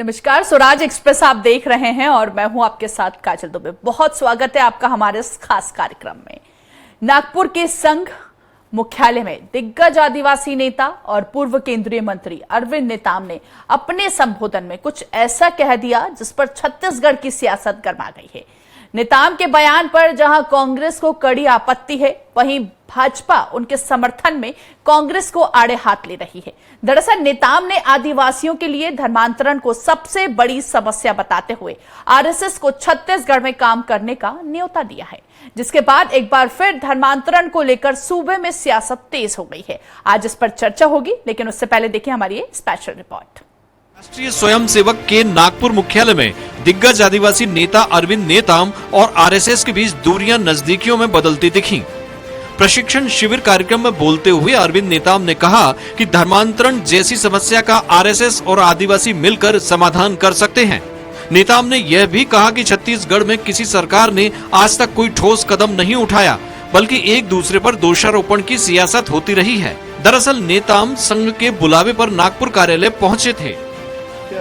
नमस्कार, स्वराज एक्सप्रेस आप देख रहे हैं और मैं हूं आपके साथ काजल दुबे। बहुत स्वागत है आपका हमारे इस खास कार्यक्रम में। नागपुर के संघ मुख्यालय में दिग्गज आदिवासी नेता और पूर्व केंद्रीय मंत्री अरविंद नेताम ने अपने संबोधन में कुछ ऐसा कह दिया जिस पर छत्तीसगढ़ की सियासत गर्मा गई है। नेताम के बयान पर जहां कांग्रेस को कड़ी आपत्ति है, वहीं भाजपा उनके समर्थन में कांग्रेस को आड़े हाथ ले रही है। दरअसल नेताम ने आदिवासियों के लिए धर्मांतरण को सबसे बड़ी समस्या बताते हुए आरएसएस को छत्तीसगढ़ में काम करने का न्योता दिया है, जिसके बाद एक बार फिर धर्मांतरण को लेकर सूबे में सियासत तेज हो गई है। आज इस पर चर्चा होगी, लेकिन उससे पहले देखिए हमारी ये स्पेशल रिपोर्ट। राष्ट्रीय स्वयंसेवक के नागपुर मुख्यालय में दिग्गज आदिवासी नेता अरविंद नेताम और आरएसएस के बीच दूरियां नजदीकियों में बदलती दिखीं। प्रशिक्षण शिविर कार्यक्रम में बोलते हुए अरविंद नेताम ने कहा कि धर्मांतरण जैसी समस्या का आरएसएस और आदिवासी मिलकर समाधान कर सकते हैं। नेताम ने यह भी कहा कि छत्तीसगढ़ में किसी सरकार ने आज तक कोई ठोस कदम नहीं उठाया, बल्कि एक दूसरे पर दोषारोपण की सियासत होती रही है। दरअसल नेताम संघ के बुलावे पर नागपुर कार्यालय पहुंचे थे।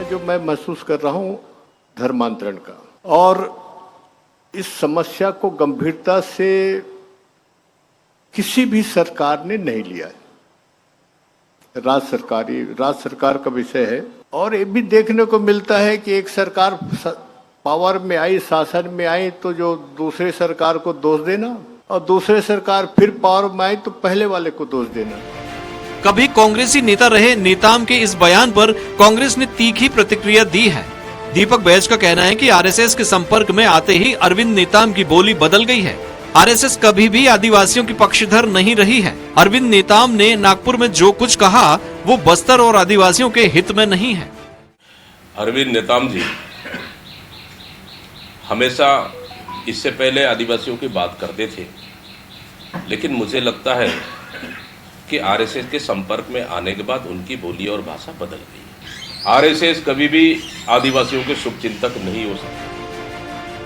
जो मैं महसूस कर रहा हूं धर्मांतरण का, और इस समस्या को गंभीरता से किसी भी सरकार ने नहीं लिया है। राज्य सरकार का विषय है, और ये भी देखने को मिलता है कि एक सरकार पावर में आई, शासन में आई, तो जो दूसरे सरकार को दोष देना, और दूसरे सरकार फिर पावर में आई तो पहले वाले को दोष देना। कभी कांग्रेसी नेता रहे नेताम के इस बयान पर कांग्रेस ने तीखी प्रतिक्रिया दी है। दीपक बैज का कहना है कि आरएसएस के संपर्क में आते ही अरविंद नेताम की बोली बदल गई है। आरएसएस कभी भी आदिवासियों की पक्षधर नहीं रही है। अरविंद नेताम ने नागपुर में जो कुछ कहा वो बस्तर और आदिवासियों के हित में नहीं है। अरविंद नेताम जी हमेशा इससे पहले आदिवासियों की बात करते थे, लेकिन मुझे लगता है कि आरएसएस के संपर्क में आने के बाद उनकी बोली और भाषा बदल गई। आरएसएस कभी भी आदिवासियों के शुभचिंतक नहीं हो सकते।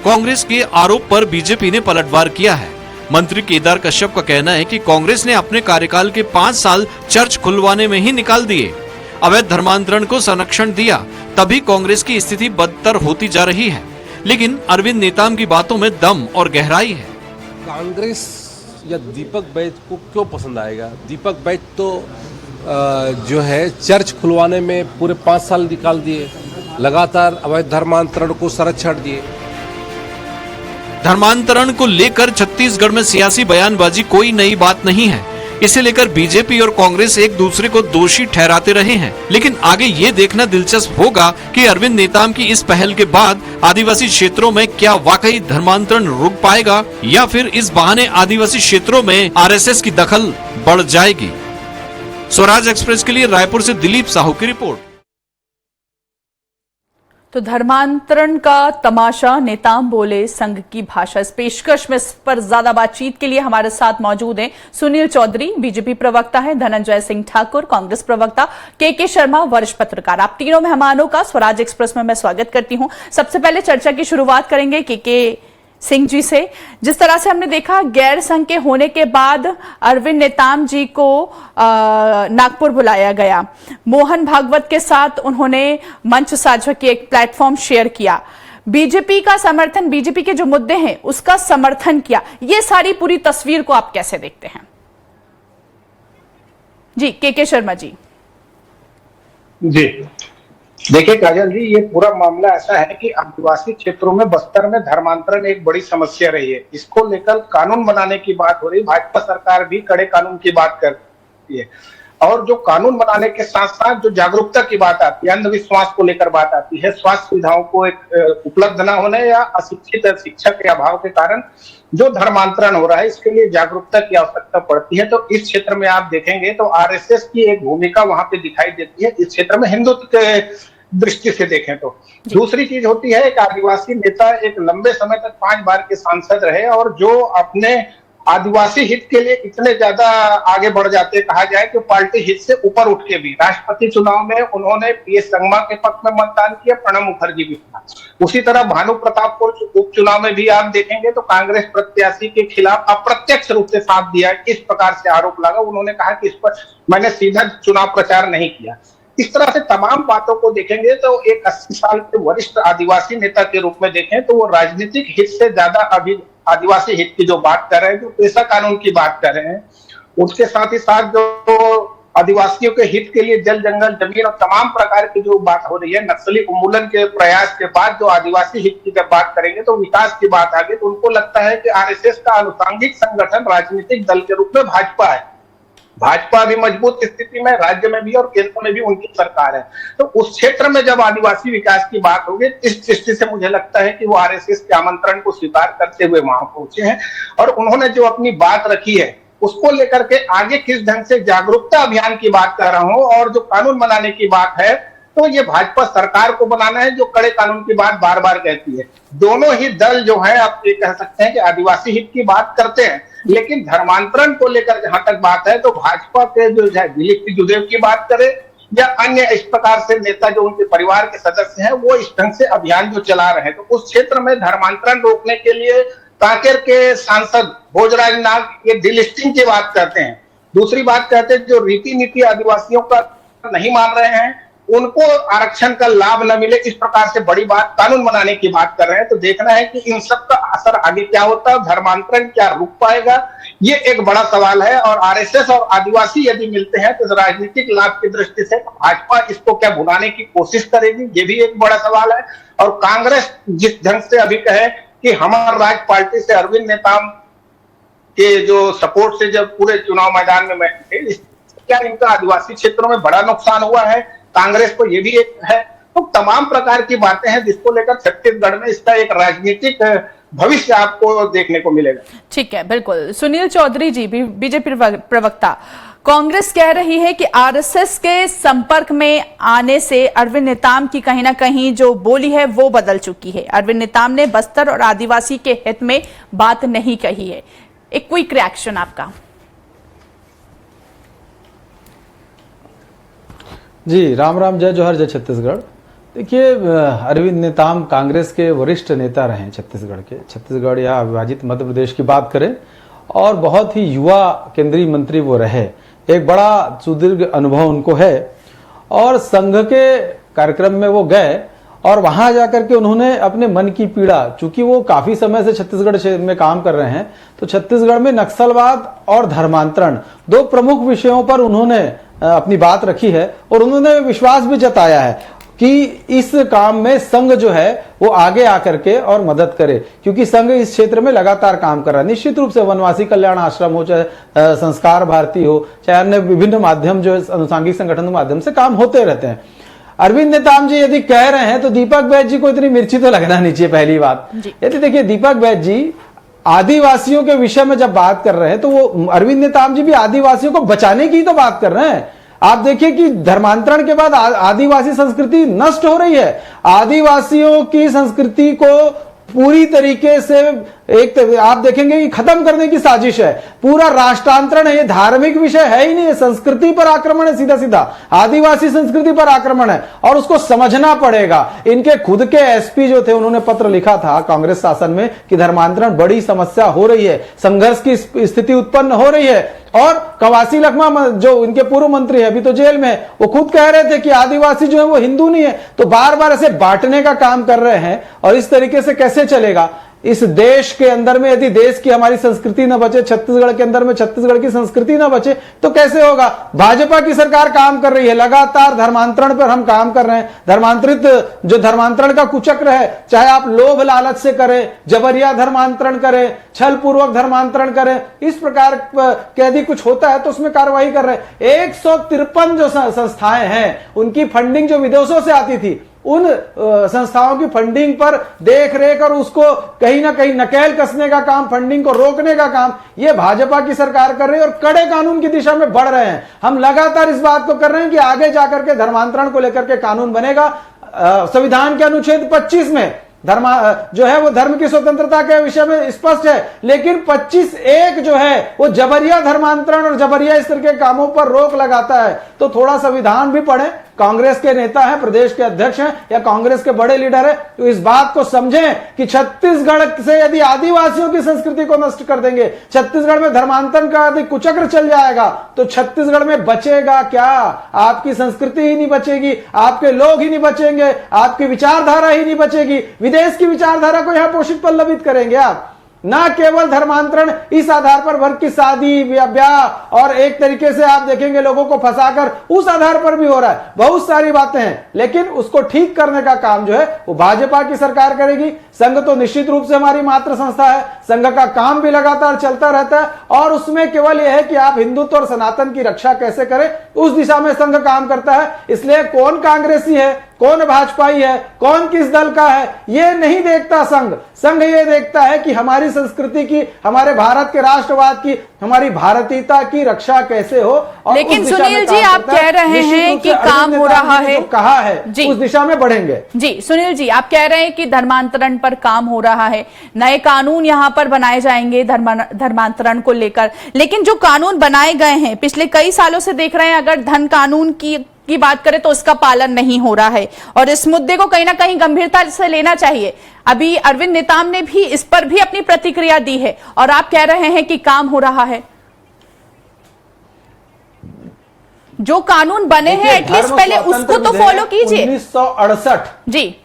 कांग्रेस के आरोप पर बीजेपी ने पलटवार किया है। मंत्री केदार कश्यप का कहना है कि कांग्रेस ने अपने कार्यकाल के 5 साल चर्च खुलवाने में ही निकाल दिए, अवैध धर्मांतरण को संरक्षण दिया, तभी कांग्रेस की स्थिति बदतर होती जा रही है। लेकिन अरविंद नेताम की बातों में दम और गहराई है। कांग्रेस या दीपक बैज को क्यों पसंद आएगा? दीपक बैज तो जो है चर्च खुलवाने में पूरे 5 साल निकाल दिए, लगातार अवैध धर्मांतरण को संरक्षण दिए। धर्मांतरण को लेकर छत्तीसगढ़ में सियासी बयानबाजी कोई नई बात नहीं है। इसे लेकर बीजेपी और कांग्रेस एक दूसरे को दोषी ठहराते रहे हैं, लेकिन आगे ये देखना दिलचस्प होगा कि अरविंद नेताम की इस पहल के बाद आदिवासी क्षेत्रों में क्या वाकई धर्मांतरण रुक पाएगा, या फिर इस बहाने आदिवासी क्षेत्रों में आरएसएस की दखल बढ़ जाएगी। स्वराज एक्सप्रेस के लिए रायपुर से दिलीप साहू की रिपोर्ट। तो धर्मांतरण का तमाशा, नेताम बोले संघ की भाषा। इस पेशकश में इस पर ज्यादा बातचीत के लिए हमारे साथ मौजूद हैं सुनील चौधरी, बीजेपी प्रवक्ता है, धनंजय सिंह ठाकुर, कांग्रेस प्रवक्ता, के शर्मा, वरिष्ठ पत्रकार। आप तीनों मेहमानों का स्वराज एक्सप्रेस में मैं स्वागत करती हूं। सबसे पहले चर्चा की शुरुआत करेंगे के सिंह जी से। जिस तरह से हमने देखा गैर संघ के होने के बाद अरविंद नेताम जी को नागपुर बुलाया गया, मोहन भागवत के साथ उन्होंने मंच साझा किया, एक प्लेटफॉर्म शेयर किया, बीजेपी का समर्थन, बीजेपी के जो मुद्दे हैं उसका समर्थन किया। ये सारी पूरी तस्वीर को आप कैसे देखते हैं? जी के शर्मा जी। जी देखिए काजल जी, ये पूरा मामला ऐसा है कि आदिवासी क्षेत्रों में बस्तर में धर्मांतरण एक बड़ी समस्या रही है। इसको लेकर कानून बनाने की बात हो रही, भाजपा सरकार भी कड़े कानून की बात करती है, और जो कानून बनाने के साथ साथ जो जागरूकता की बात आती है, अंधविश्वास को लेकर बात आती है, स्वास्थ्य सुविधाओं को एक उपलब्ध न होने या अशिक्षित शिक्षक के अभाव के कारण जो धर्मांतरण हो रहा है, इसके लिए जागरूकता की आवश्यकता पड़ती है। तो इस क्षेत्र में आप देखेंगे तो आरएसएस की एक भूमिका वहां पे दिखाई देती है। इस क्षेत्र में हिंदुत्व के दृष्टि से देखें तो दूसरी चीज होती है, एक आदिवासी नेता एक लंबे समय तक 5 बार के सांसद रहे, और जो अपने आदिवासी हित के लिए इतने ज्यादा आगे बढ़ जाते, कहा जाए कि पार्टी हित से ऊपर उठ के भी राष्ट्रपति चुनाव में उन्होंने पीएस संगमा के पक्ष में मतदान किया, प्रणब मुखर्जी भी था। उसी तरह भानु प्रतापपुर उपचुनाव में भी आप देखेंगे तो कांग्रेस प्रत्याशी के खिलाफ अप्रत्यक्ष रूप से साथ दिया, इस प्रकार से आरोप लगा। उन्होंने कहा कि इस पर मैंने सीधा चुनाव प्रचार नहीं किया। इस तरह से तमाम बातों को देखेंगे तो एक 80 साल के वरिष्ठ आदिवासी नेता के रूप में देखें तो वो राजनीतिक हित से ज्यादा अभी आदिवासी हित की जो बात कर रहे हैं, जो पेशा कानून की बात कर रहे हैं, उसके साथ ही साथ जो आदिवासियों के हित के लिए जल जंगल जमीन और तमाम प्रकार की जो बात हो रही है, नक्सली उन्मूलन के प्रयास के बाद जो आदिवासी हित की जब बात करेंगे तो विकास की बात आ गई, तो उनको लगता है कि आरएसएस का आनुषंगिक संगठन राजनीतिक दल के रूप में भाजपा है। भाजपा अभी मजबूत स्थिति में राज्य में भी और केंद्र में भी उनकी सरकार है, तो उस क्षेत्र में जब आदिवासी विकास की बात होगी, इस दृष्टि से मुझे लगता है कि वो आरएसएस के आमंत्रण को स्वीकार करते हुए वहां पहुंचे हैं और उन्होंने जो अपनी बात रखी है उसको लेकर के आगे किस ढंग से जागरूकता अभियान की बात कर रहा हूं और जो कानून बनाने की बात है, तो ये भाजपा सरकार को बनाना है जो कड़े कानून की बात बार बार कहती है। दोनों ही दल जो है आप ये कह सकते हैं कि आदिवासी हित की बात करते हैं, लेकिन धर्मांतरण को लेकर जहां तक बात है तो भाजपा के जो है दिलीप जुदेव की बात करे या अन्य इस प्रकार से नेता जो उनके परिवार के सदस्य हैं, वो इस ढंग से अभियान जो चला रहे हैं, तो उस क्षेत्र में धर्मांतरण रोकने के लिए कांकेर के सांसद भोजराज नाग ये डिलिस्टिंग की बात करते हैं। दूसरी बात कहते हैं जो रीति नीति आदिवासियों का नहीं मान रहे हैं उनको आरक्षण का लाभ न मिले, इस प्रकार से बड़ी बात कानून बनाने की बात कर रहे हैं। तो देखना है कि इन सब का असर आगे क्या होता है, धर्मांतरण क्या रुक पाएगा, ये एक बड़ा सवाल है। और आरएसएस और आदिवासी यदि मिलते हैं तो राजनीतिक लाभ की दृष्टि से भाजपा इसको क्या भुनाने की कोशिश करेगी, ये भी एक बड़ा सवाल है। और कांग्रेस जिस ढंग से अभी कहे कि हमारा राज पार्टी से अरविंद नेताम के जो सपोर्ट से जब पूरे चुनाव मैदान में बैठे थे, क्या इनका आदिवासी क्षेत्रों में बड़ा नुकसान हुआ है, कांग्रेस को ये भी एक है। तो तमाम प्रकार की बातें हैं जिसको लेकर छत्तीसगढ़ में इसका एक राजनीतिक भविष्य आपको देखने को मिलेगा। ठीक है, बिल्कुल। सुनील चौधरी जी, बीजेपी प्रवक्ता, कांग्रेस कह रही है कि आरएसएस के संपर्क में आने से अरविंद नेताम की कहीं ना कहीं जो बोली है वो बदल चुकी है। अरविंद नेताम ने बस्तर और आदिवासी के हित में बात नहीं कही है। एक क्विक रिएक्शन आपका। जी, राम राम, जय जोहर, जय छत्तीसगढ़। देखिए, अरविंद नेताम कांग्रेस के वरिष्ठ नेता रहे छत्तीसगढ़ के। छत्तीसगढ़ या विभाजित मध्य प्रदेश की बात करें और बहुत ही युवा केंद्रीय मंत्री वो रहे। एक बड़ा सुदीर्घ अनुभव उनको है और संघ के कार्यक्रम में वो गए और वहां जाकर के उन्होंने अपने मन की पीड़ा, चूंकि वो काफी समय से छत्तीसगढ़ में काम कर रहे हैं, तो छत्तीसगढ़ में नक्सलवाद और धर्मांतरण दो प्रमुख विषयों पर उन्होंने अपनी बात रखी है और उन्होंने विश्वास भी जताया है कि इस काम में संघ जो है वो आगे आकर के और मदद करे, क्योंकि संघ इस क्षेत्र में लगातार काम कर रहा है। निश्चित रूप से वनवासी कल्याण आश्रम हो, चाहे संस्कार भारती हो, चाहे अन्य विभिन्न माध्यम जो अनुसांगिक संगठनों के माध्यम से काम होते रहते हैं। अरविंद नेताम जी यदि कह रहे हैं तो दीपक बैज जी को इतनी मिर्ची तो लगना नहीं चाहिए। पहली बात यदि देखिए, दीपक बैज जी आदिवासियों के विषय में जब बात कर रहे हैं तो वो अरविंद नेताम जी भी आदिवासियों को बचाने की तो बात कर रहे हैं। आप देखिए कि धर्मांतरण के बाद आदिवासी संस्कृति नष्ट हो रही है। आदिवासियों की संस्कृति को पूरी तरीके से एक आप देखेंगे कि खत्म करने की साजिश है। पूरा राष्ट्रांतरण है, ये धार्मिक विषय है ही नहीं, ये संस्कृति पर आक्रमण है, सीधा सीधा आदिवासी संस्कृति पर आक्रमण है और उसको समझना पड़ेगा। इनके खुद के एसपी जो थे उन्होंने पत्र लिखा था कांग्रेस शासन में कि धर्मांतरण बड़ी समस्या हो रही है, संघर्ष की स्थिति उत्पन्न हो रही है। और कवासी लखमा जो इनके पूर्व मंत्री है, अभी तो जेल में है, वो खुद कह रहे थे कि आदिवासी जो है वो हिंदू नहीं है। तो बार बार ऐसे बांटने का काम कर रहे हैं और इस तरीके से कैसे चलेगा। इस देश के अंदर में यदि देश की हमारी संस्कृति न बचे, छत्तीसगढ़ के अंदर में छत्तीसगढ़ की संस्कृति न बचे तो कैसे होगा। भाजपा की सरकार काम कर रही है, लगातार धर्मांतरण पर हम काम कर रहे हैं। धर्मांतरित जो धर्मांतरण का कुचक्र है, चाहे आप लोभ लालच से करें, जबरिया धर्मांतरण करें, छल पूर्वक धर्मांतरण करें, इस प्रकार के यदि कुछ होता है तो उसमें कार्रवाई कर रहे हैं। 153 जो संस्थाएं हैं उनकी फंडिंग जो विदेशों से आती थी, उन संस्थाओं की फंडिंग पर देख रेख और उसको कहीं ना कहीं नकेल कसने का काम, फंडिंग को रोकने का काम ये भाजपा की सरकार कर रही है और कड़े कानून की दिशा में बढ़ रहे हैं। हम लगातार इस बात को कर रहे हैं कि आगे जाकर के धर्मांतरण को लेकर के कानून बनेगा। संविधान के अनुच्छेद 25 में धर्म जो है वो धर्म की स्वतंत्रता के विषय में स्पष्ट है, लेकिन 25(1) जो है वो जबरिया धर्मांतरण और जबरिया इस तरह के कामों पर रोक लगाता है। तो थोड़ा संविधान भी पढ़ें, कांग्रेस के नेता हैं, प्रदेश के अध्यक्ष हैं या कांग्रेस के बड़े लीडर हैं, तो इस बात को समझें कि छत्तीसगढ़ से यदि आदिवासियों की संस्कृति को नष्ट कर देंगे, छत्तीसगढ़ में धर्मांतरण का यदि कुचक्र चल जाएगा, तो छत्तीसगढ़ में बचेगा क्या? आपकी संस्कृति ही नहीं बचेगी, आपके लोग ही नहीं बचेंगे, आपकी विचारधारा ही नहीं बचेगी। विदेश की विचारधारा को यहां पोषित पल्लवित करेंगे आप। ना केवल धर्मांतरण, इस आधार पर वर्ग की शादी ब्याह और एक तरीके से आप देखेंगे लोगों को फंसाकर उस आधार पर भी हो रहा है। बहुत सारी बातें हैं, लेकिन उसको ठीक करने का काम जो है वो भाजपा की सरकार करेगी। संघ तो निश्चित रूप से हमारी मातृ संस्था है, संघ का काम भी लगातार चलता रहता है और उसमें केवल यह है कि आप हिंदुत्व और सनातन की रक्षा कैसे करें, उस दिशा में संघ काम करता है। इसलिए कौन कांग्रेसी है, कौन भाजपाई है, कौन किस दल का है, ये नहीं देखता संघ। संघ ये देखता है कि हमारी संस्कृति की, हमारे भारत के राष्ट्रवाद की, हमारी भारतीयता की रक्षा कैसे हो। और लेकिन सुनील जी, आप कह रहे हैं कि काम हो रहा है, कहा है जी, उस दिशा में बढ़ेंगे। जी सुनील जी, आप कह रहे हैं कि धर्मांतरण पर काम हो रहा है, नए कानून यहां पर बनाए जाएंगे धर्मांतरण को लेकर, लेकिन जो कानून बनाए गए हैं पिछले कई सालों से देख रहे हैं, अगर धन कानून की बात करें तो उसका पालन नहीं हो रहा है और इस मुद्दे को कहीं ना कहीं गंभीरता से लेना चाहिए। अभी अरविंद नेताम ने भी इस पर भी अपनी प्रतिक्रिया दी है और आप कह रहे हैं कि काम हो रहा है। जो कानून बने हैं एटलीस्ट पहले उसको तो फॉलो कीजिए। 1968 जी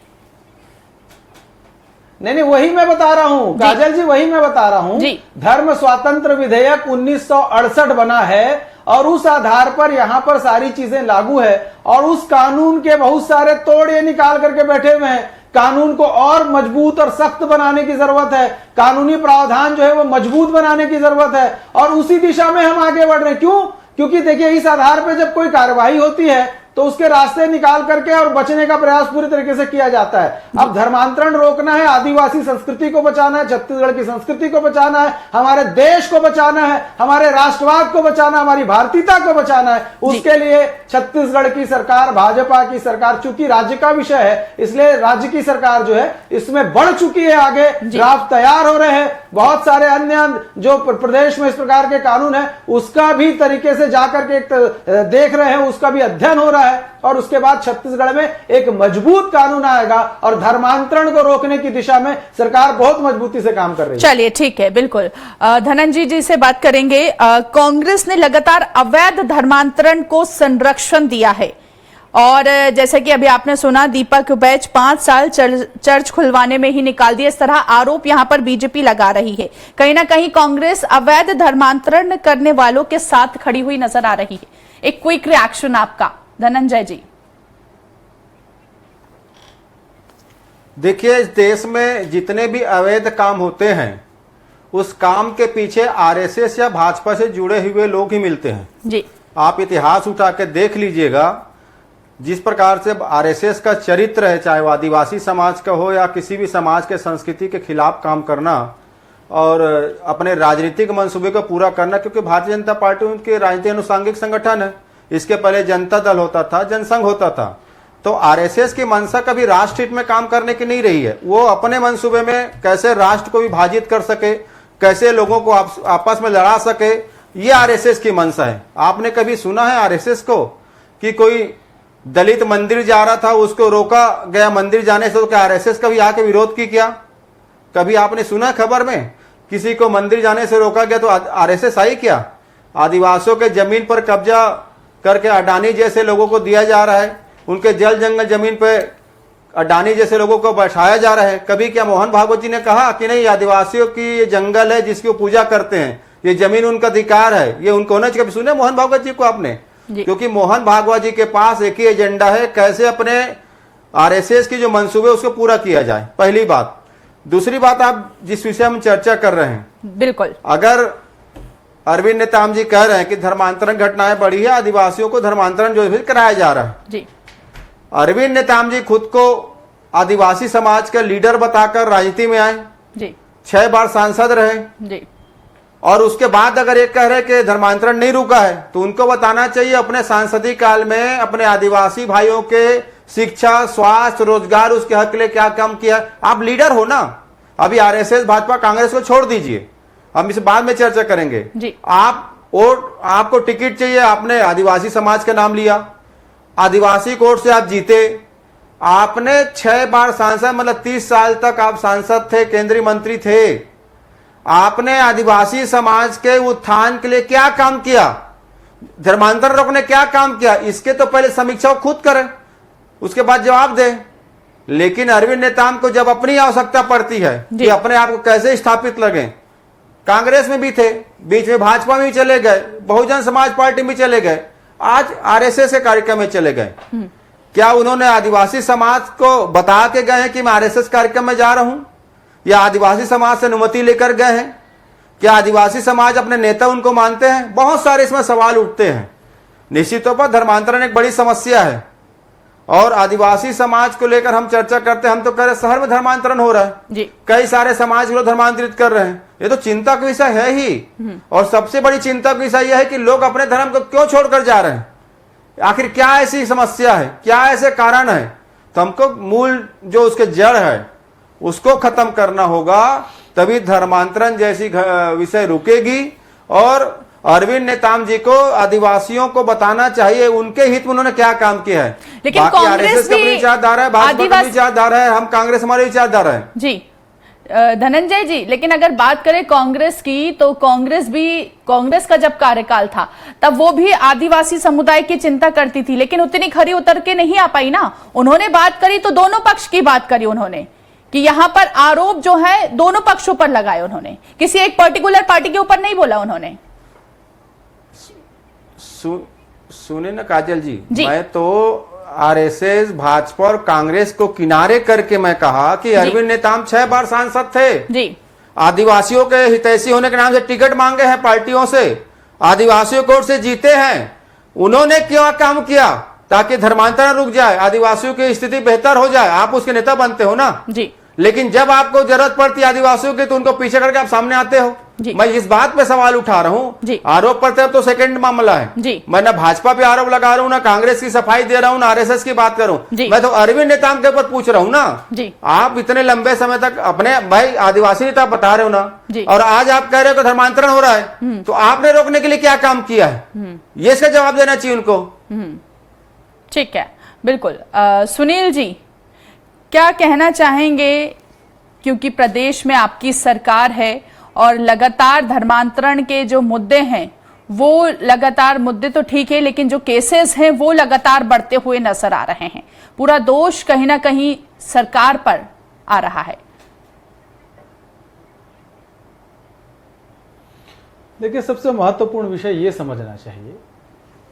नहीं, वही मैं बता रहा हूं काजल जी, वही मैं बता रहा हूं। धर्म स्वातंत्र विधेयक 1968 बना है और उस आधार पर यहां पर सारी चीजें लागू है और उस कानून के बहुत सारे तोड़ ये निकाल करके बैठे हुए हैं। कानून को और मजबूत और सख्त बनाने की जरूरत है, कानूनी प्रावधान जो है वो मजबूत बनाने की जरूरत है और उसी दिशा में हम आगे बढ़ रहे हैं। क्यों? क्योंकि देखिए, इस आधार पर जब कोई कार्रवाई होती है तो उसके रास्ते निकाल करके और बचने का प्रयास पूरी तरीके से किया जाता है। अब धर्मांतरण रोकना है, आदिवासी संस्कृति को बचाना है, छत्तीसगढ़ की संस्कृति को बचाना है, हमारे देश को बचाना है, हमारे राष्ट्रवाद को बचाना, हमारी भारतीयता को बचाना है। उसके लिए छत्तीसगढ़ की सरकार, भाजपा की सरकार, चूंकि राज्य का विषय है इसलिए राज्य की सरकार जो है इसमें बढ़ चुकी है आगे। ड्राफ्ट तैयार हो रहे हैं, बहुत सारे अन्य जो प्रदेश में इस प्रकार के कानून है उसका भी तरीके से जाकर के देख रहे हैं, उसका भी अध्ययन हो रहा है और उसके बाद छत्तीसगढ़ में एक मजबूत कानून आएगा और धर्मांतरण को रोकने की दिशा में सरकार बहुत मजबूती से काम कर रही है। चलिए ठीक है, बिल्कुल धनंजय जी से बात करेंगे। कांग्रेस ने लगातार अवैध धर्मांतरण को संरक्षण दिया है और जैसे कि अभी आपने सुना, दीपक बैच 5 साल चर्च खुलवाने में ही निकाल दिए, इस तरह आरोप यहां पर बीजेपी लगा रही है। कहीं ना कहीं कांग्रेस अवैध धर्मांतरण करने वालों के साथ खड़ी हुई नजर आ रही है। एक क्विक रिएक्शन आपका धनंजय जी। देखिए, इस देश में जितने भी अवैध काम होते हैं उस काम के पीछे आरएसएस या भाजपा से जुड़े हुए लोग ही मिलते हैं जी। आप इतिहास उठा के देख लीजिएगा, जिस प्रकार से आरएसएस का चरित्र है, चाहे वो आदिवासी समाज का हो या किसी भी समाज के संस्कृति के खिलाफ काम करना और अपने राजनीतिक मंसूबे को पूरा करना, क्योंकि भारतीय जनता पार्टी उनके राजनीतिक अनुषंगिक संगठन है। इसके पहले जनता दल होता था, जनसंघ होता था। तो आरएसएस की मंशा कभी राष्ट्र हित में काम करने की नहीं रही है। वो अपने मंसूबे में कैसे राष्ट्र को विभाजित कर सके, कैसे लोगों को आपस में लड़ा सके, ये आरएसएस की मंशा है। आपने कभी सुना है आरएसएस को कि कोई दलित मंदिर जा रहा था उसको रोका गया मंदिर जाने से, तो क्या आरएसएस कभी आके विरोध की क्या? कभी आपने सुना खबर में किसी को मंदिर जाने से रोका गया तो आरएसएस आई क्या? आदिवासियों के जमीन पर कब्जा करके अडानी जैसे लोगों को दिया जा रहा है, उनके जल जंगल जमीन पे अडानी जैसे लोगों को बैठाया जा रहा है। कभी क्या मोहन भागवत जी ने कहा कि नहीं, आदिवासियों की ये जंगल है जिसकी वो पूजा करते हैं, ये जमीन उनका अधिकार है, ये उनको होना चाहिए? कभी सुने मोहन भागवत जी को आपने? क्योंकि मोहन भागवत जी के पास एक ही एजेंडा है, कैसे अपने आरएसएस की जो मंसूबे उसको पूरा किया जाए, पहली बात। दूसरी बात, आप जिस विषय हम चर्चा कर रहे हैं, बिल्कुल, अगर अरविंद नेताम जी कह रहे हैं कि धर्मांतरण घटनाएं बढ़ी है, आदिवासियों को धर्मांतरण जो है कराया जा रहा है जी। अरविंद नेताम जी खुद को आदिवासी समाज का लीडर बताकर राजनीति में आए जी, 6 बार सांसद रहे जी, और उसके बाद अगर ये कह रहे कि धर्मांतरण नहीं रुका है तो उनको बताना चाहिए अपने सांसदीय काल में अपने आदिवासी भाइयों के शिक्षा, स्वास्थ्य, रोजगार, उसके हक के लिए क्या काम किया। आप लीडर हो ना। अभी आरएसएस, भाजपा, कांग्रेस को छोड़ दीजिए, हम इस बाद में चर्चा करेंगे। जी। आपको टिकट चाहिए, आपने आदिवासी समाज का नाम लिया, आदिवासी कोर्ट से आप जीते, आपने 6 बार सांसद, मतलब 30 साल तक आप सांसद थे, केंद्रीय मंत्री थे, आपने आदिवासी समाज के उत्थान के लिए क्या काम किया, धर्मांतरण रोकने क्या काम किया, इसके तो पहले समीक्षा खुद करें, उसके बाद जवाब दें। लेकिन अरविंद नेताम को जब अपनी आवश्यकता पड़ती है कि अपने आप को कैसे स्थापित लगे, कांग्रेस में भी थे, बीच में भाजपा में भी चले गए, बहुजन समाज पार्टी में चले गए, आज आरएसएस के कार्यक्रम में चले गए। क्या उन्होंने आदिवासी समाज को बता के गए हैं कि मैं आरएसएस कार्यक्रम में जा रहा हूं, या आदिवासी समाज से अनुमति लेकर गए हैं? क्या आदिवासी समाज अपने नेता उनको मानते हैं? बहुत सारे इसमें सवाल उठते हैं। निश्चित तौर पर धर्मांतरण एक बड़ी समस्या है और आदिवासी समाज को लेकर हम चर्चा करते हैं। हम तो कह रहे शहर में धर्मांतरण हो रहा है जी। कई सारे समाज को धर्मांतरित कर रहे हैं, ये तो चिंता का विषय है ही। और सबसे बड़ी चिंता का विषय यह है कि लोग अपने धर्म को क्यों छोड़कर जा रहे हैं, आखिर क्या ऐसी समस्या है, क्या ऐसे कारण है? तो हमको मूल जो उसके जड़ है उसको खत्म करना होगा, तभी धर्मांतरण जैसी विषय रुकेगी। और अरविंद नेताम जी को आदिवासियों को बताना चाहिए उनके हित में उन्होंने क्या काम किया है। लेकिन बाकी कांग्रेस आरएसएस का भी विचारधारा है, भाजपा का विचारधारा है, हम कांग्रेस हमारे विचारधारा है जी। धनंजय जी, लेकिन अगर बात करें कांग्रेस की, तो कांग्रेस का जब कार्यकाल था तब वो भी आदिवासी समुदाय की चिंता करती थी, लेकिन उतनी खरी उतर के नहीं आ पाई ना। उन्होंने बात करी तो दोनों पक्ष की बात करी उन्होंने, कि यहां पर आरोप जो है दोनों पक्षों पर लगाए उन्होंने, किसी एक पर्टिकुलर पार्टी के ऊपर नहीं बोला उन्होंने। सुने ना काजल जी, मैं तो आरएसएस, भाजपा और कांग्रेस को किनारे करके मैं कहा कि अरविंद नेताम 6 बार सांसद थे जी। आदिवासियों के हितैषी होने के नाम से टिकट मांगे हैं पार्टियों से, आदिवासियों कोर्ट से जीते हैं। उन्होंने क्या काम किया ताकि धर्मांतरण रुक जाए, आदिवासियों की स्थिति बेहतर हो जाए? आप उसके नेता बनते हो ना जी। लेकिन जब आपको जरूरत पड़ती है आदिवासियों की तो उनको पीछे करके आप सामने आते हो। मैं इस बात पे सवाल उठा रहा हूँ। आरोप प्रत्यारोप तो सेकंड मामला है। मैं ना भाजपा पे आरोप लगा रहा हूँ, ना कांग्रेस की सफाई दे रहा हूँ, ना आरएसएस की बात करूँ। मैं तो अरविंद नेताम के ऊपर पूछ रहा हूँ ना। आप इतने लंबे समय तक अपने भाई आदिवासी नेता बता रहे हो ना, और आज आप कह रहे हो कि धर्मांतरण हो रहा है, तो आपने रोकने के लिए क्या काम किया है? ये इसका जवाब देना चाहिए उनको। ठीक है, बिल्कुल। सुनील जी, क्या कहना चाहेंगे, क्योंकि प्रदेश में आपकी सरकार है और लगातार धर्मांतरण के जो मुद्दे हैं वो लगातार, मुद्दे तो ठीक है लेकिन जो केसेस हैं वो लगातार बढ़ते हुए नजर आ रहे हैं, पूरा दोष कहीं ना कहीं सरकार पर आ रहा है। देखिए, सबसे महत्वपूर्ण विषय ये समझना चाहिए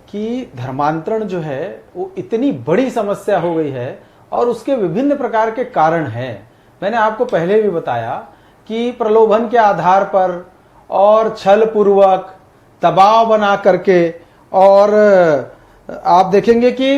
कि धर्मांतरण जो है वो इतनी बड़ी समस्या हो गई है और उसके विभिन्न प्रकार के कारण हैं। मैंने आपको पहले भी बताया कि प्रलोभन के आधार पर और छल पूर्वक दबाव बना करके, और आप देखेंगे कि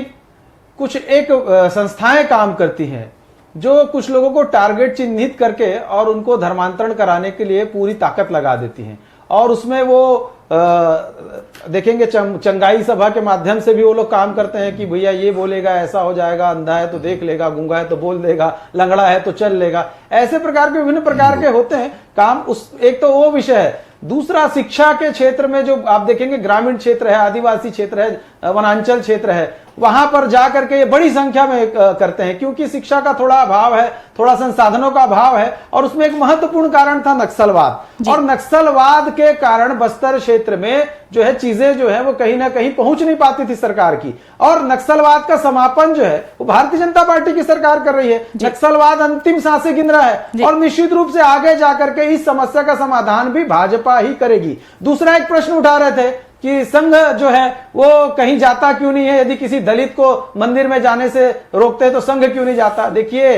कुछ एक संस्थाएं काम करती हैं जो कुछ लोगों को टारगेट चिन्हित करके और उनको धर्मांतरण कराने के लिए पूरी ताकत लगा देती हैं। और उसमें वो देखेंगे चंगाई सभा के माध्यम से भी वो लोग काम करते हैं कि भैया ये बोलेगा ऐसा हो जाएगा, अंधा है तो देख लेगा, गूंगा है तो बोल देगा, लंगड़ा है तो चल लेगा। ऐसे प्रकार के विभिन्न प्रकार के होते हैं काम। उस एक तो वो विषय है। दूसरा, शिक्षा के क्षेत्र में जो आप देखेंगे ग्रामीण क्षेत्र है, आदिवासी क्षेत्र है, वनांचल क्षेत्र है, वहां पर जाकर के ये बड़ी संख्या में करते हैं, क्योंकि शिक्षा का थोड़ा अभाव है, थोड़ा संसाधनों का अभाव है। और उसमें एक महत्वपूर्ण कारण था नक्सलवाद, और नक्सलवाद के कारण बस्तर क्षेत्र में जो है चीजें जो है वो कहीं ना कहीं पहुंच नहीं पाती थी सरकार की। और नक्सलवाद का समापन जो है वो भारतीय जनता पार्टी की सरकार कर रही है। नक्सलवाद अंतिम सांसें गिन रहा है और निश्चित रूप से आगे जाकर के इस समस्या का समाधान भी भाजपा ही करेगी। दूसरा, एक प्रश्न उठा रहे थे कि संघ जो है वो कहीं जाता क्यों नहीं है, यदि किसी दलित को मंदिर में जाने से रोकते हैं तो संघ क्यों नहीं जाता। देखिए,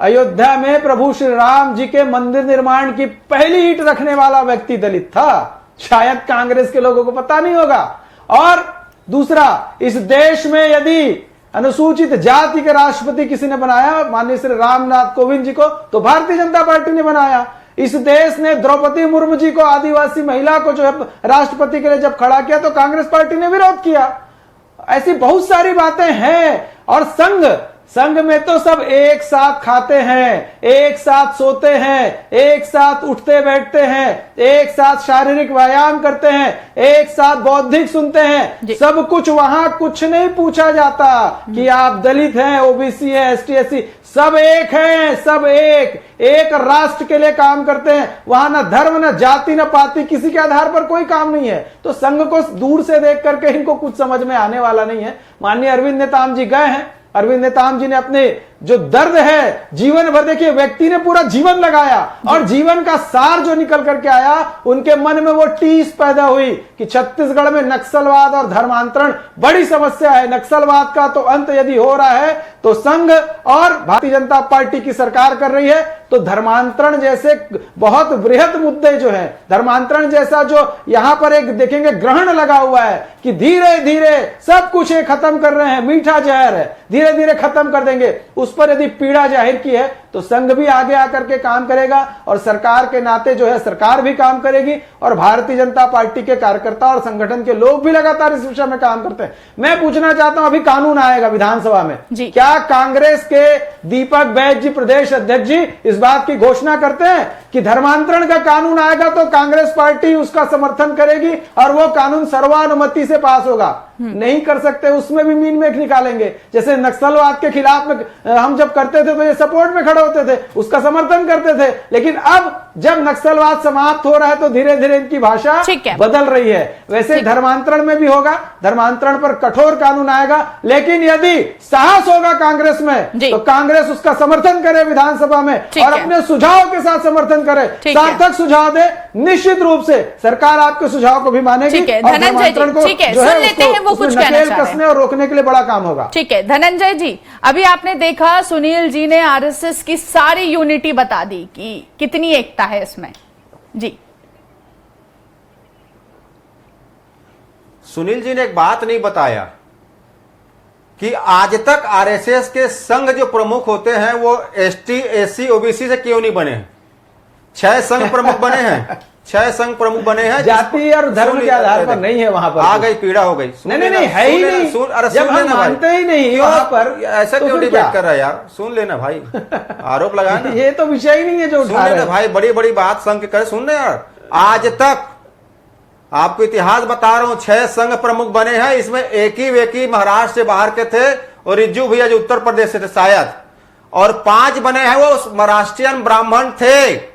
अयोध्या में प्रभु श्री राम जी के मंदिर निर्माण की पहली ईंट रखने वाला व्यक्ति दलित था, शायद कांग्रेस के लोगों को पता नहीं होगा। और दूसरा, इस देश में यदि अनुसूचित जाति के राष्ट्रपति किसी ने बनाया माननीय श्री रामनाथ कोविंद जी को, तो भारतीय जनता पार्टी ने बनाया। इस देश ने द्रौपदी मुर्मू जी को, आदिवासी महिला को जो है राष्ट्रपति के लिए जब खड़ा किया तो कांग्रेस पार्टी ने विरोध किया। ऐसी बहुत सारी बातें हैं। और संघ संघ में तो सब एक साथ खाते हैं, एक साथ सोते हैं, एक साथ उठते बैठते हैं, एक साथ शारीरिक व्यायाम करते हैं, एक साथ बौद्धिक सुनते हैं, सब कुछ वहां कुछ नहीं पूछा जाता कि आप दलित हैं, ओबीसी हैं, एसटी एससी, सब एक हैं, सब एक राष्ट्र के लिए काम करते हैं। वहां ना धर्म, न जाति, न पाति, किसी के आधार पर कोई काम नहीं है। तो संघ को दूर से देख करके इनको कुछ समझ में आने वाला नहीं है। माननीय अरविंद नेताम जी गए हैं, अरविंद नेताम जी ने अपने जो दर्द है जीवन भर, देखिए व्यक्ति ने पूरा जीवन लगाया और जीवन का सार जो निकल करके आया, उनके मन में वो टीस पैदा हुई कि छत्तीसगढ़ में नक्सलवाद और धर्मांतरण बड़ी समस्या है। नक्सलवाद का तो अंत यदि हो रहा है तो संघ और भारतीय जनता पार्टी की सरकार कर रही है, तो धर्मांतरण जैसे बहुत बृहद मुद्दे जो है, धर्मांतरण जैसा जो यहां पर एक देखेंगे ग्रहण लगा हुआ है कि धीरे धीरे सब कुछ ये खत्म कर रहे हैं, मीठा जहर है, धीरे धीरे खत्म कर देंगे। उस पर यदि पीड़ा जाहिर की है तो संघ भी आगे आकर के काम करेगा और सरकार के नाते जो है सरकार भी काम करेगी और भारतीय जनता पार्टी के कार्यकर्ता और संगठन के लोग भी लगातार इस विषय में काम करते हैं। मैं पूछना चाहता हूं, अभी कानून आएगा विधानसभा में, क्या कांग्रेस के दीपक बैज जी, प्रदेश अध्यक्ष जी, इस बात की घोषणा करते हैं कि धर्मांतरण का कानून आएगा तो कांग्रेस पार्टी उसका समर्थन करेगी और वो कानून सर्वानुमति से पास होगा? नहीं कर सकते, उसमें भी मीन मेख निकालेंगे। जैसे नक्सलवाद के खिलाफ में हम जब करते थे तो ये सपोर्ट में खड़े होते थे, उसका समर्थन करते थे, लेकिन अब जब नक्सलवाद समाप्त हो रहा है तो धीरे धीरे इनकी भाषा बदल रही है। वैसे धर्मांतरण में भी होगा, धर्मांतरण पर कठोर कानून आएगा, लेकिन यदि साहस होगा कांग्रेस में तो कांग्रेस उसका समर्थन करे विधानसभा में और अपने सुझाव के साथ समर्थन करे, सार्थक सुझाव दे। निश्चित रूप से सरकार आपके सुझाव को भी मानेगी और धर्मांतरण को जो है वो कुछ कहना चाह रहे हैं और रोकने के लिए बड़ा काम होगा। ठीक है धनंजय जी, अभी आपने देखा सुनील जी ने आरएसएस की सारी यूनिटी बता दी कि कितनी एकता है इसमें। जी, सुनील जी ने एक बात नहीं बताया कि आज तक आरएसएस के संघ जो प्रमुख होते हैं वो एसटी, एससी, ओबीसी से क्यों नहीं बने हैं? 6 संघ प्रमुख बने हैं, 6 संघ प्रमुख बने हैं। जाति और धर्म के आधार पर नहीं है वहां पर। आ गई, पीड़ा हो गई। नहीं है ही नहीं, जब हम मानते ही नहीं वहां पर, ऐसा क्यों डिबेट कर रहा है यार? सुन लेना भाई, आरोप लगाना ये तो विषय ही नहीं है जो उठा रहे हैं भाई। बड़ी बड़ी बात संघ के करे, सुन यार। आज तक आपको इतिहास बता रहा हूं, 6 संघ प्रमुख बने हैं, इसमें एक ही महाराष्ट्र से बाहर के थे और रिज्जू भैया जो उत्तर प्रदेश से थे शायद, और 5 बने हैं वो महाराष्ट्रियन ब्राह्मण थे।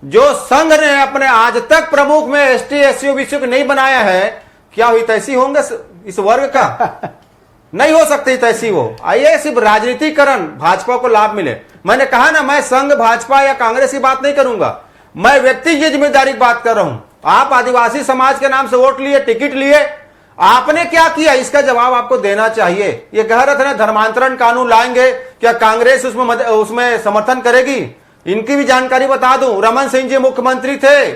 जो संघ ने अपने आज तक प्रमुख में एसटी, एससी, ओबीसी को नहीं बनाया है, क्या हुई तैसी होंगे इस वर्ग का? नहीं हो सकती तैसी वो। आइए, सिर्फ राजनीतिकरण, भाजपा को लाभ मिले। मैंने कहा ना, मैं संघ, भाजपा या कांग्रेस की बात नहीं करूंगा, मैं व्यक्ति की जिम्मेदारी की बात कर रहा हूं। आप आदिवासी समाज के नाम से वोट लिए, टिकट लिए, आपने क्या किया? इसका जवाब आपको देना चाहिए। ये कह रहे थे ना धर्मांतरण कानून लाएंगे, क्या कांग्रेस उसमें समर्थन करेगी? इनकी भी जानकारी बता दूं, रमन सिंह जी मुख्यमंत्री थे,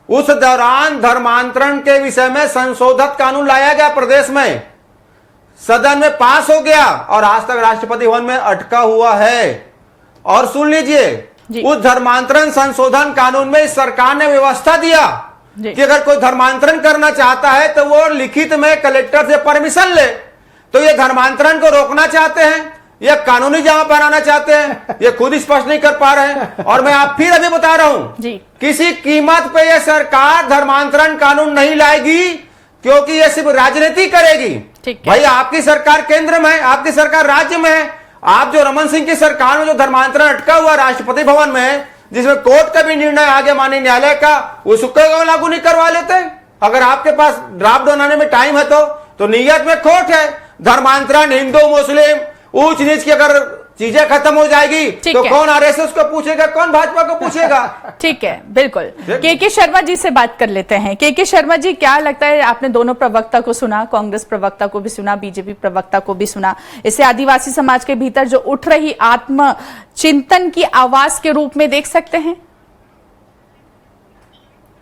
उस दौरान धर्मांतरण के विषय में संशोधित कानून लाया गया, प्रदेश में सदन में पास हो गया और आज तक राष्ट्रपति भवन में अटका हुआ है। और सुन लीजिए, उस धर्मांतरण संशोधन कानून में इस सरकार ने व्यवस्था दिया कि अगर कोई धर्मांतरण करना चाहता है तो वो लिखित में कलेक्टर से परमिशन ले। तो ये धर्मांतरण को रोकना चाहते हैं, ये कानूनी जमा बनाना चाहते हैं, ये खुद स्पष्ट नहीं कर पा रहे हैं। और मैं आप फिर अभी बता रहा हूं, किसी कीमत पे ये सरकार धर्मांतरण कानून नहीं लाएगी, क्योंकि ये सिर्फ राजनीति करेगी। भाई, आपकी सरकार केंद्र में है, आपकी सरकार राज्य में है। आप जो रमन सिंह की सरकार में जो धर्मांतरण अटका हुआ राष्ट्रपति भवन में, जिसमें कोर्ट का भी निर्णय आ गया माननीय न्यायालय का, उसको लागू नहीं करवा लेते? अगर आपके पास ड्राफ्ट बनाने में टाइम है तो नीयत में खोट है। धर्मांतरण, हिंदू मुस्लिम ऊंच नीच की अगर चीजें खत्म हो जाएगी तो कौन आरएसएस को पूछेगा, कौन भाजपा को पूछेगा? ठीक है, बिल्कुल। के शर्मा जी से बात कर लेते हैं। के शर्मा जी, क्या लगता है, आपने दोनों प्रवक्ता को सुना, कांग्रेस प्रवक्ता को भी सुना, बीजेपी प्रवक्ता को भी सुना, इसे आदिवासी समाज के भीतर जो उठ रही आत्मचिंतन की आवाज के रूप में देख सकते हैं?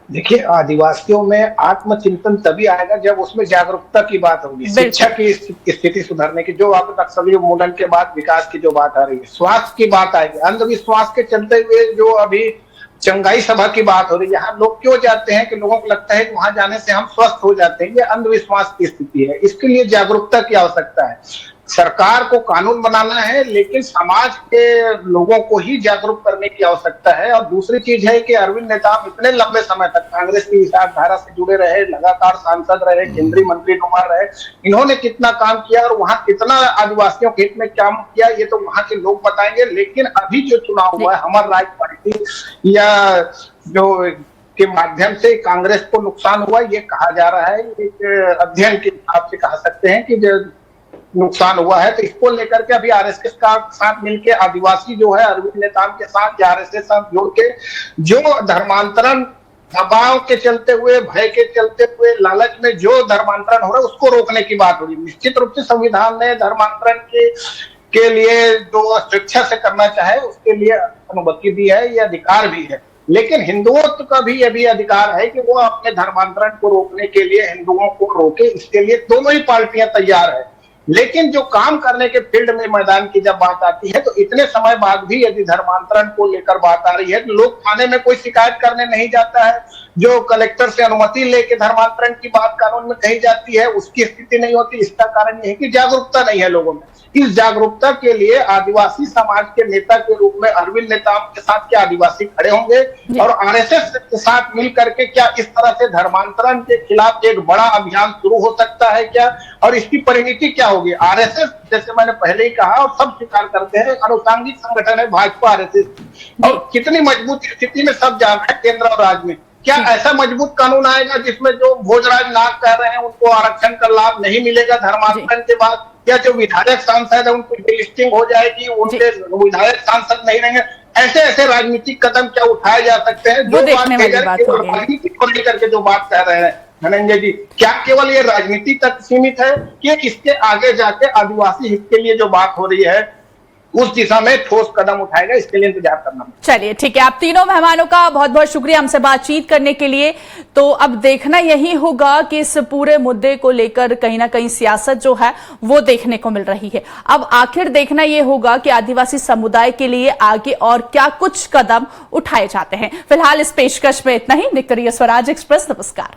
देखिए, आदिवासियों में आत्मचिंतन तभी आएगा जब उसमें जागरूकता की बात होगी, शिक्षा की स्थिति सुधारने की, जो आप नक्सली उन्मूलन के बाद विकास की जो बात आ रही है, स्वास्थ्य की बात आएगी। अंधविश्वास के चलते हुए जो अभी चंगाई सभा की बात हो रही है, यहाँ लोग क्यों जाते हैं कि लोगों को लगता है कि वहां जाने से हम स्वस्थ हो जाते हैं, ये अंधविश्वास की स्थिति है। इसके लिए जागरूकता की आवश्यकता है। सरकार को कानून बनाना है, लेकिन समाज के लोगों को ही जागरूक करने की आवश्यकता है। और दूसरी चीज है कि अरविंद नेताम इतने लंबे समय तक कांग्रेस की विचारधारा से जुड़े रहे, लगातार सांसद रहे, केंद्रीय मंत्री नुमार रहे, इन्होंने कितना काम किया और वहां कितना आदिवासियों के हित में काम किया ये तो वहां के लोग बताएंगे। लेकिन अभी जो चुनाव हुआ है, हमार राज पार्टी या जो के माध्यम से कांग्रेस को नुकसान हुआ ये कहा जा रहा है, एक अध्ययन के हिसाब से कह सकते हैं कि जो नुकसान हुआ है। तो इसको लेकर के अभी आरएसएस का साथ मिलके आदिवासी जो है अरविंद नेताम के साथ आरएसएस साथ जोड़ के जो धर्मांतरण दबाव के चलते हुए, भय के चलते हुए, लालच में जो धर्मांतरण हो रहा है उसको रोकने की बात हो रही है। निश्चित रूप से संविधान ने धर्मांतरण के लिए जो स्वेच्छा से करना चाहे उसके लिए अनुमति भी है, ये अधिकार भी है। लेकिन हिंदुत्व का भी ये भी अधिकार है कि वो अपने धर्मांतरण को रोकने के लिए हिंदुओं को रोके। इसके लिए दोनों ही पार्टियां तैयार है। लेकिन जो काम करने के फील्ड में मैदान की जब बात आती है तो इतने समय बाद भी यदि धर्मांतरण को लेकर बात आ रही है तो लोग थाने में कोई शिकायत करने नहीं जाता है। जो कलेक्टर से अनुमति लेके धर्मांतरण की बात कानून में कही जाती है उसकी स्थिति नहीं होती। इसका कारण यह है कि जागरूकता नहीं है लोगों में। इस जागरूकता के लिए आदिवासी समाज के नेता के रूप में अरविंद नेताम के साथ क्या आदिवासी खड़े होंगे और आरएसएस के साथ मिल करके क्या इस तरह से धर्मांतरण के खिलाफ एक बड़ा अभियान शुरू हो सकता है क्या, और इसकी परिणति क्या होगी। आरएसएस जैसे मैंने पहले ही कहा और सब स्वीकार करते हैं अनुसांगिक संगठन है भाजपा आरएसएस, और कितनी मजबूत स्थिति में सब जा रहे हैं केंद्र और राज्य में। क्या ऐसा मजबूत कानून आएगा जिसमें जो भोजराज नाग कह रहे हैं उनको आरक्षण का लाभ नहीं मिलेगा धर्मांतरण के बाद, या जो विधायक सांसद है उनको डिलिस्टिंग हो जाएगी, उनके विधायक सांसद नहीं रहेंगे। ऐसे ऐसे राजनीतिक कदम क्या उठाए जा सकते हैं जो राजनीति को लेकर के जो बात कह रहे हैं धनंजय जी, क्या केवल ये राजनीति तक सीमित है कि इसके आगे जाके आदिवासी हित के लिए जो बात हो रही है उस दिशा में ठोस कदम उठाएगा, इसके लिए इंतजार करना। चलिए ठीक है, आप तीनों मेहमानों का बहुत बहुत शुक्रिया हमसे बातचीत करने के लिए। तो अब देखना यही होगा कि इस पूरे मुद्दे को लेकर कहीं ना कहीं सियासत जो है वो देखने को मिल रही है। अब आखिर देखना यह होगा कि आदिवासी समुदाय के लिए आगे और क्या कुछ कदम उठाए जाते हैं। फिलहाल इस पेशकश में इतना ही। देखते रहिए स्वराज एक्सप्रेस। नमस्कार।